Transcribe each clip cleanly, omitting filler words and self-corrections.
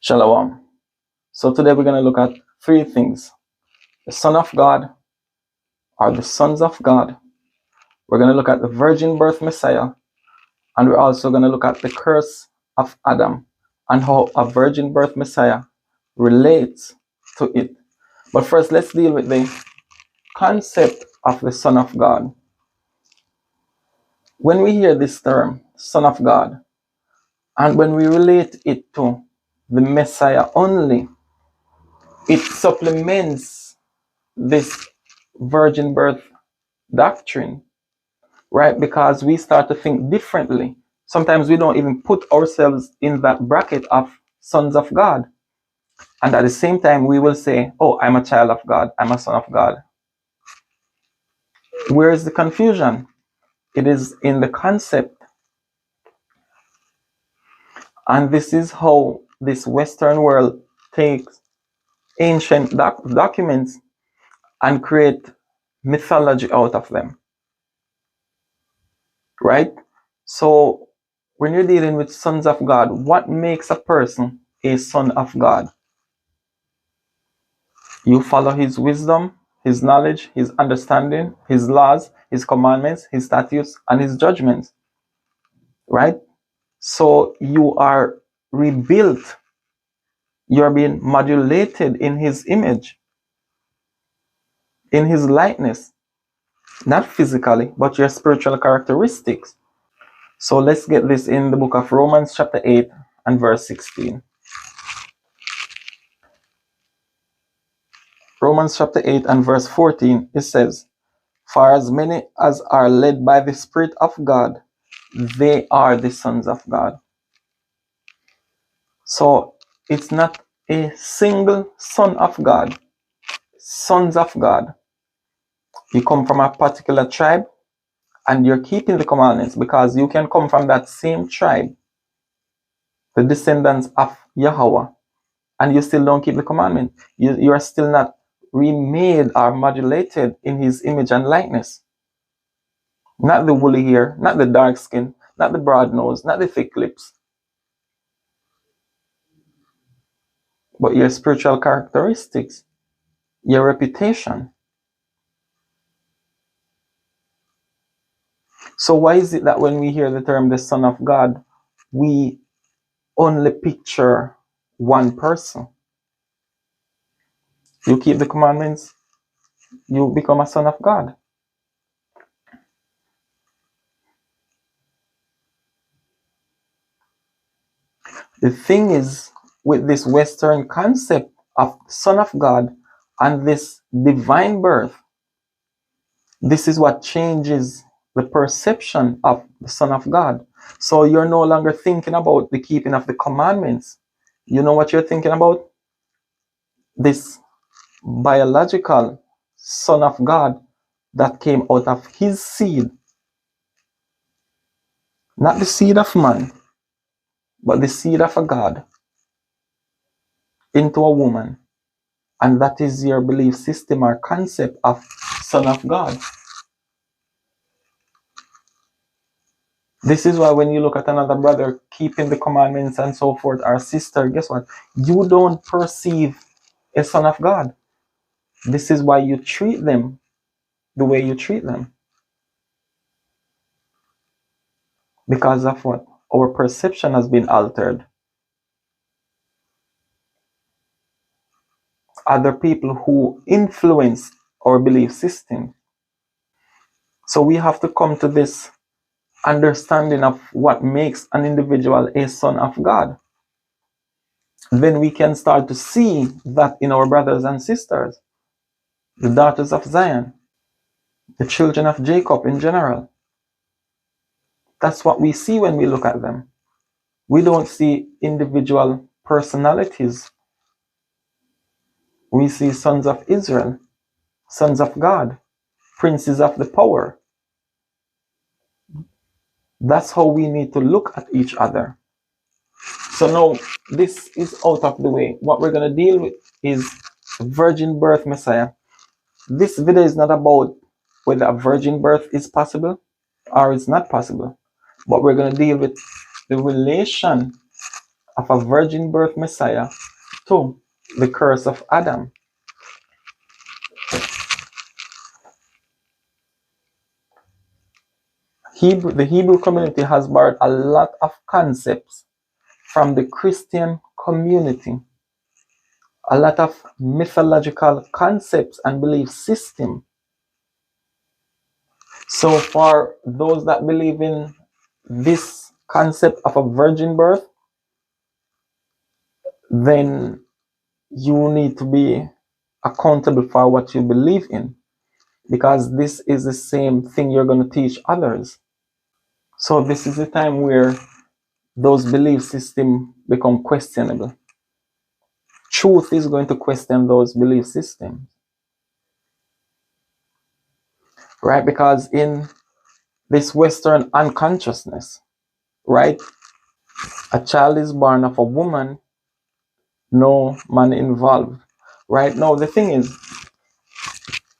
Shalom. So today we're going to look at three things: the Son of God, or the sons of God. We're going to look at the virgin birth Messiah, and we're also going to look at the curse of Adam and how a virgin birth Messiah relates to it. But first, let's deal with the concept of the Son of God. When we hear this term, Son of God, and when we relate it to the Messiah only, it supplements this virgin birth doctrine, right? Because we start to think differently. Sometimes we don't even put ourselves in that bracket of sons of God. And at the same time, we will say, oh, I'm a child of God, I'm a son of God. Where is the confusion? It is in the concept. And this is how this Western world takes ancient documents and create mythology out of them, right? So when you're dealing with sons of God, what makes a person a son of God? You follow his wisdom, his knowledge, his understanding, his laws, his commandments, his statutes, and his judgments, right? So you are rebuilt. You're being modulated in his image, in his likeness, not physically, but your spiritual characteristics. So let's get this in the book of Romans chapter 8 and verse 16. Romans chapter 8 and verse 14, it says, "For as many as are led by the Spirit of God, they are the sons of God." So it's not a single son of God. Sons of God. You come from a particular tribe and you're keeping the commandments, because you can come from that same tribe, the descendants of Yahweh, and you still don't keep the commandment. You are still not remade or modulated in his image and likeness. Not the woolly hair, not the dark skin, not the broad nose, not the thick lips, but your spiritual characteristics, your reputation. So why is it that when we hear the term the Son of God, we only picture one person? You keep the commandments, you become a son of God. The thing is, with this Western concept of Son of God and this divine birth, this is what changes the perception of the Son of God. So you're no longer thinking about the keeping of the commandments. You know what you're thinking about? This biological Son of God that came out of his seed. Not the seed of man, but the seed of a God into a woman. And that is your belief system or concept of Son of God. This is why when you look at another brother keeping the commandments and so forth, or sister, guess what? You don't perceive a son of God. This is why you treat them the way you treat them. Because of what? Our perception has been altered. Other people who influence our belief system. So we have to come to this understanding of what makes an individual a son of God. Then we can start to see that in our brothers and sisters, the daughters of Zion, the children of Jacob in general. That's what we see when we look at them. We don't see individual personalities. We see sons of Israel, sons of God, princes of the power. That's how we need to look at each other. So now this is out of the way. What we're going to deal with is virgin birth Messiah. This video is not about whether a virgin birth is possible or it's not possible, but we're going to deal with the relation of a virgin birth Messiah to the curse of Adam. The Hebrew community has borrowed a lot of concepts from the Christian community, a lot of mythological concepts and belief system. So for those that believe in this concept of a virgin birth, then you need to be accountable for what you believe in, because this is the same thing you're going to teach others. So this is the time where those belief systems become questionable. Truth is going to question those belief systems, right? Because in this Western unconsciousness, right, a child is born of a woman, no man involved. Right now, the thing is,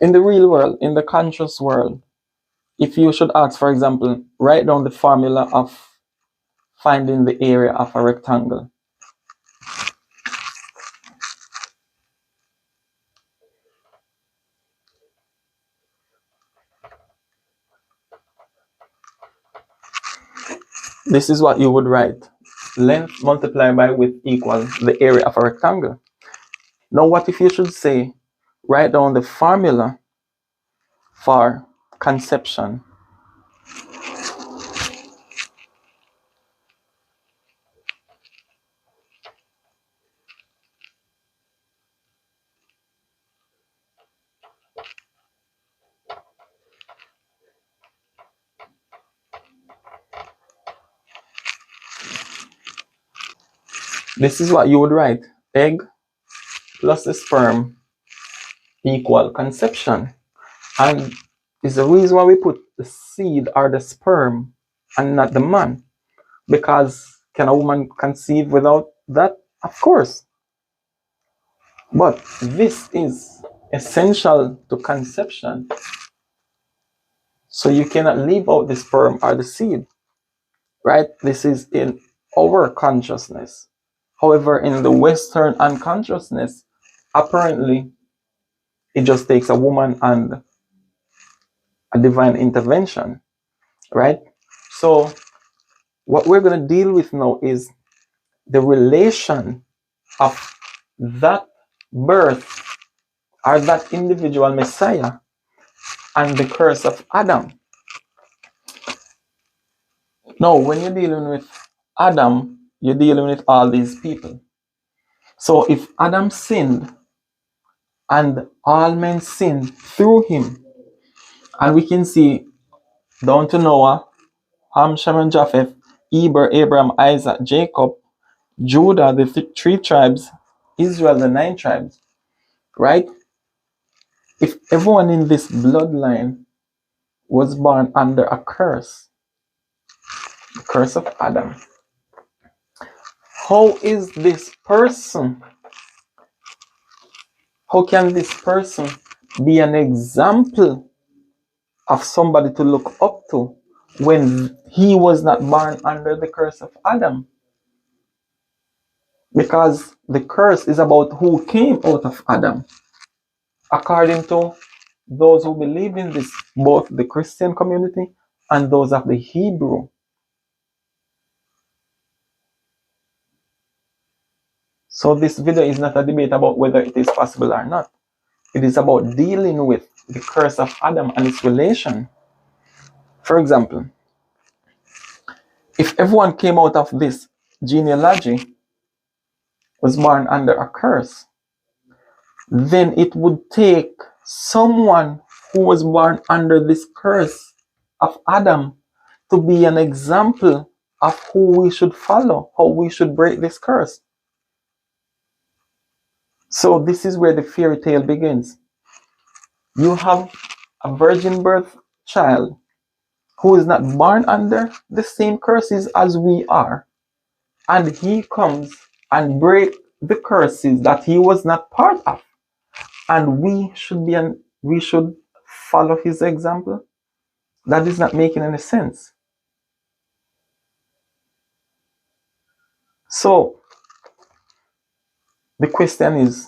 in the real world, in the conscious world, if you should ask, for example, write down the formula of finding the area of a rectangle. This is what you would write. Length multiplied by width equals the area of a rectangle. Now, what if you should say, write down the formula for conception? This is what you would write. Egg plus the sperm equal conception. And it's the reason why we put the seed or the sperm and not the man. Because can a woman conceive without that? Of course. But this is essential to conception. So you cannot leave out the sperm or the seed, right? This is in our consciousness. However, in the Western unconsciousness, apparently it just takes a woman and a divine intervention, right? So what we're going to deal with now is the relation of that birth or that individual Messiah and the curse of Adam. Now, when you're dealing with Adam, you're dealing with all these people. So if Adam sinned and all men sinned through him, and we can see down to Noah, Ham, Shem, and Japheth, Eber, Abraham, Isaac, Jacob, Judah, the three tribes, Israel, the 9 tribes, right? If everyone in this bloodline was born under a curse, the curse of Adam, how is this person, how can this person be an example of somebody to look up to when he was not born under the curse of Adam? Because the curse is about who came out of Adam. According to those who believe in this, both the Christian community and those of the Hebrew. So this video is not a debate about whether it is possible or not. It is about dealing with the curse of Adam and its relation. For example, if everyone came out of this genealogy was born under a curse, then it would take someone who was born under this curse of Adam to be an example of who we should follow, how we should break this curse. So this is where the fairy tale begins. You have a virgin birth child who is not born under the same curses as we are, and he comes and break the curses that he was not part of, and we should follow his example. That is not making any sense. So the question is,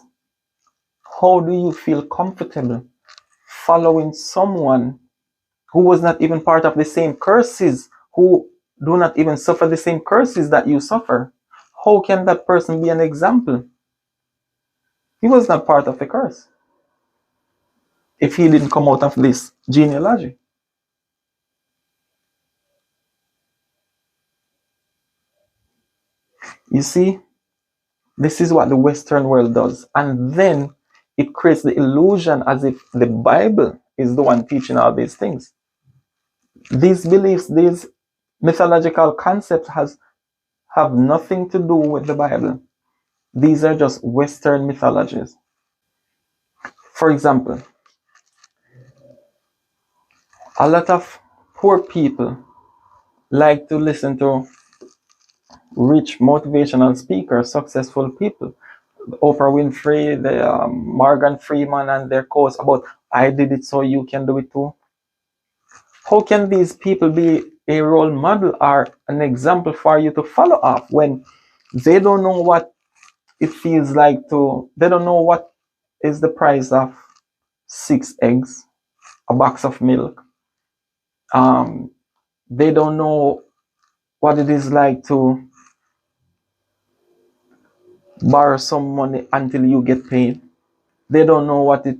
how do you feel comfortable following someone who was not even part of the same curses, who do not even suffer the same curses that you suffer? How can that person be an example? He was not part of the curse if he didn't come out of this genealogy. You see, this is what the Western world does. And then it creates the illusion as if the Bible is the one teaching all these things. These beliefs, these mythological concepts have nothing to do with the Bible. These are just Western mythologies. For example, a lot of poor people like to listen to rich motivational speakers, successful people. Oprah Winfrey, the Morgan Freeman, and their quotes about "I did it, so you can do it too." How can these people be a role model or an example for you to follow up when they don't know what it feels like to? They don't know what is the price of 6 eggs, a box of milk. Um, they don't know what it is like to borrow some money until you get paid. They don't know what it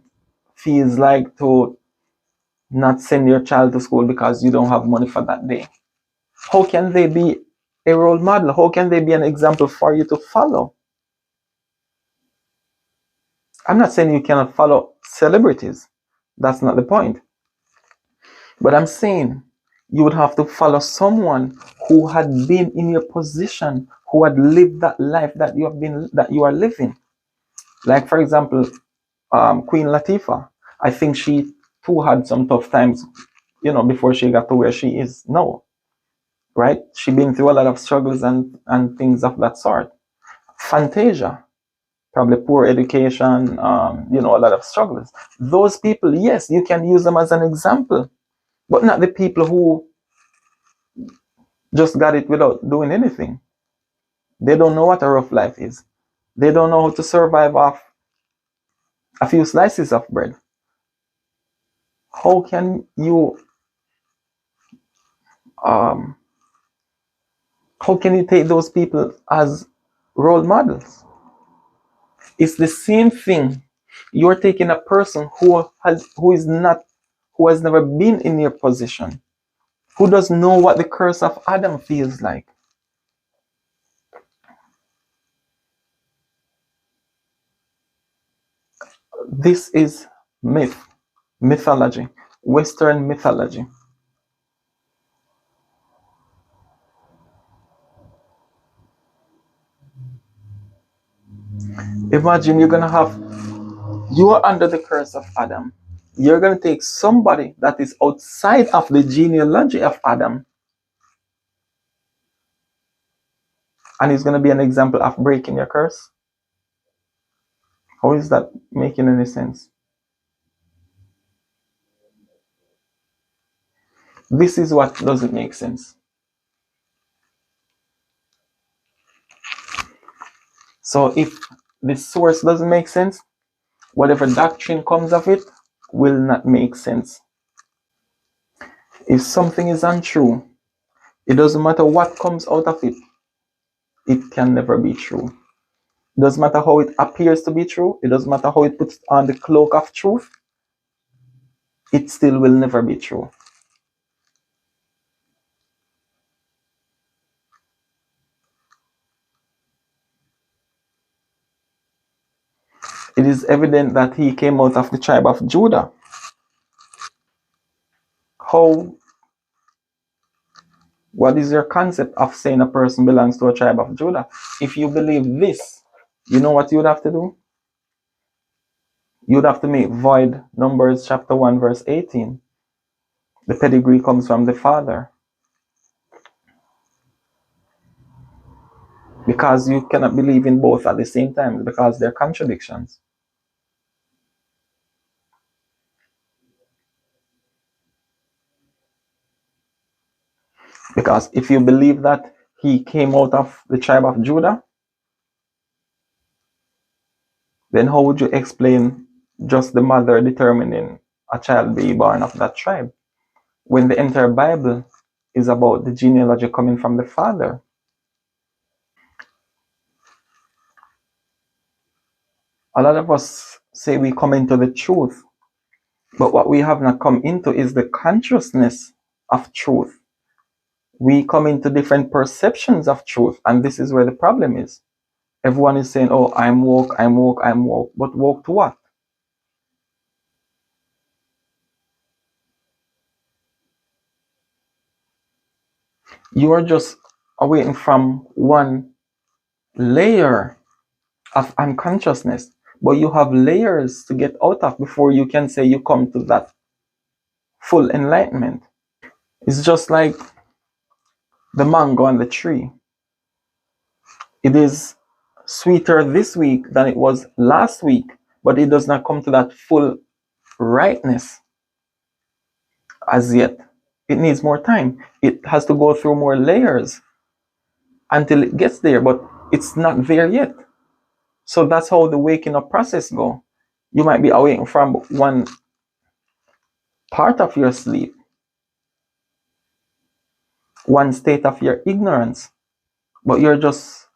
feels like to not send your child to school because you don't have money for that day. How can they be a role model? How can they be an example for you to follow? I'm not saying you cannot follow celebrities. That's not the point. But I'm saying you would have to follow someone who had been in your position, who had lived that life that you are living. Like for example, Queen Latifah. I think she too had some tough times, before she got to where she is now. Right? She been through a lot of struggles and things of that sort. Fantasia, probably poor education, a lot of struggles. Those people, yes, you can use them as an example, but not the people who just got it without doing anything. They don't know what a rough life is. They don't know how to survive off a few slices of bread. How can you um, how can you take those people as role models? It's the same thing. You're taking a person who has never been in your position, who doesn't know what the curse of Adam feels like. This is mythology, Western mythology. Imagine you are under the curse of Adam. You're gonna take somebody that is outside of the genealogy of Adam, and he's gonna be an example of breaking your curse. How is that making any sense? This is what doesn't make sense. So if the source doesn't make sense, whatever doctrine comes of it will not make sense. If something is untrue, it doesn't matter what comes out of it, it can never be true. It doesn't matter how it appears to be true, it doesn't matter how it puts on the cloak of truth, it still will never be true. It is evident that he came out of the tribe of Judah. How What is your concept of saying a person belongs to a tribe of Judah? If you believe this, you know what you would have to do? You would have to make void Numbers chapter 1 verse 18. The pedigree comes from the father. Because you cannot believe in both at the same time, because they're contradictions. Because if you believe that he came out of the tribe of Judah, then how would you explain just the mother determining a child be born of that tribe when the entire Bible is about the genealogy coming from the father? A lot of us say we come into the truth, but what we have not come into is the consciousness of truth. We come into different perceptions of truth, and this is where the problem is. Everyone is saying, oh, I'm woke, I'm woke, I'm woke, but woke to what? You are just away from one layer of unconsciousness, but you have layers to get out of before you can say you come to that full enlightenment. It's just like the mango on the tree. It is sweeter this week than it was last week, but it does not come to that full rightness as yet. It needs more time. It has to go through more layers until it gets there, but it's not there yet. So that's how the waking up process go. You might be awaking from one part of your sleep, one state of your ignorance, but you're just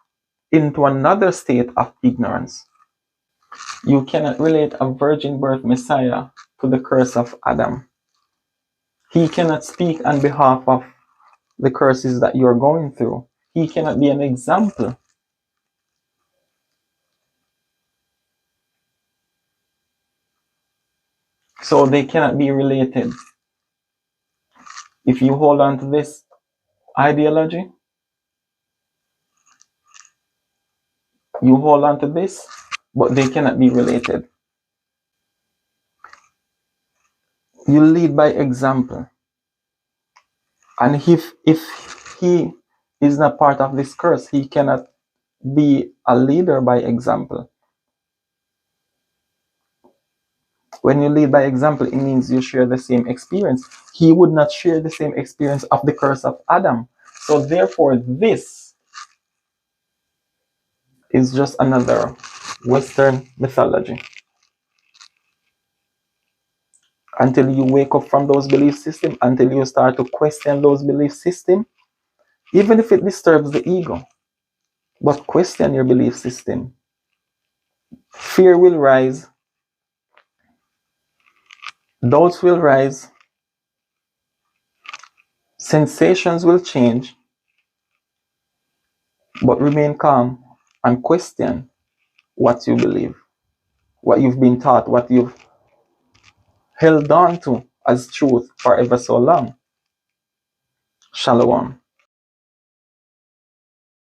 into another state of ignorance. You cannot relate a virgin birth Messiah to the curse of Adam. He cannot speak on behalf of the curses that you're going through. He cannot be an example. So they cannot be related. If you hold on to this ideology, you hold on to this, but they cannot be related. You lead by example. And if he is not part of this curse, he cannot be a leader by example. When you lead by example, it means you share the same experience. He would not share the same experience of the curse of Adam. So therefore, this is just another Western mythology. Until you wake up from those belief systems, until you start to question those belief systems, even if it disturbs the ego, but question your belief system. Fear will rise, doubts will rise, sensations will change, but remain calm and question what you believe, what you've been taught, what you've held on to as truth for ever so long. Shalom.